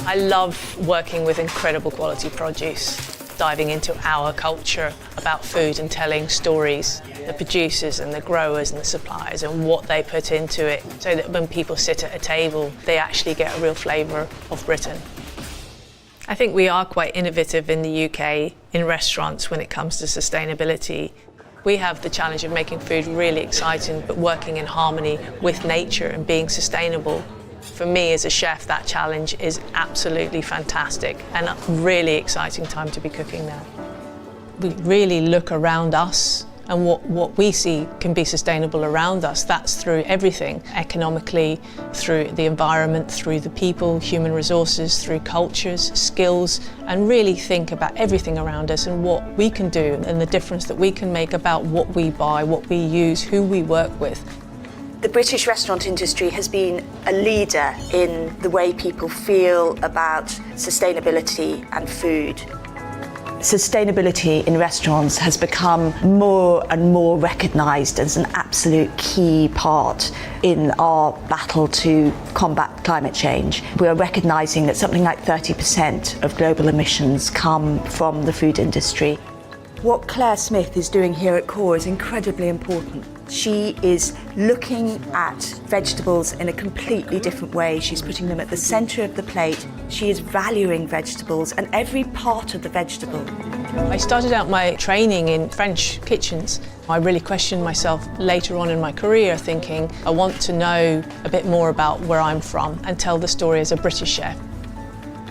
I love working with incredible quality produce, diving into our culture about food and telling stories, the producers and the growers and the suppliers and what they put into it, so that when people sit at a table, they actually get a real flavour of Britain. I think we are quite innovative in the UK in restaurants when it comes to sustainability. We have the challenge of making food really exciting, but working in harmony with nature and being sustainable. For me as a chef, that challenge is absolutely fantastic and a really exciting time to be cooking now. We really look around us and what we see can be sustainable around us. That's through everything, economically, through the environment, through the people, human resources, through cultures, skills, and really think about everything around us and what we can do and the difference that we can make about what we buy, what we use, who we work with. The British restaurant industry has been a leader in the way people feel about sustainability and food. Sustainability in restaurants has become more and more recognised as an absolute key part in our battle to combat climate change. We are recognising that something like 30% of global emissions come from the food industry. What Clare Smyth is doing here at Core is incredibly important. She is looking at vegetables in a completely different way. She's putting them at the centre of the plate. She is valuing vegetables and every part of the vegetable. I started out my training in French kitchens. I really questioned myself later on in my career, thinking I want to know a bit more about where I'm from and tell the story as a British chef.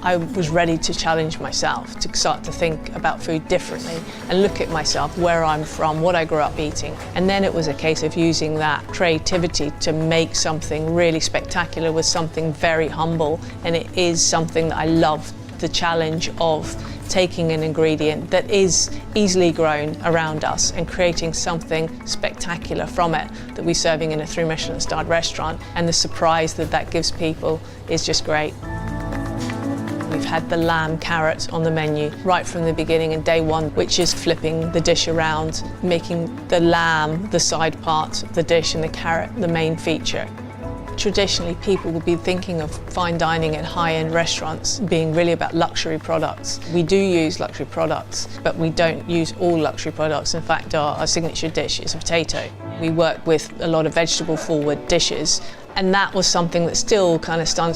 I was ready to challenge myself, to start to think about food differently and look at myself, where I'm from, what I grew up eating. And then it was a case of using that creativity to make something really spectacular with something very humble. And it is something that I love, the challenge of taking an ingredient that is easily grown around us and creating something spectacular from it that we're serving in a 3 Michelin starred restaurant. And the surprise that that gives people is just great. We've had the lamb carrot on the menu right from the beginning in day one, which is flipping the dish around, making the lamb the side part of the dish and the carrot the main feature. Traditionally, people would be thinking of fine dining at high-end restaurants being really about luxury products. We do use luxury products, but we don't use all luxury products. In fact, our signature dish is a potato. We work with a lot of vegetable-forward dishes, and that was something that still kind of stuns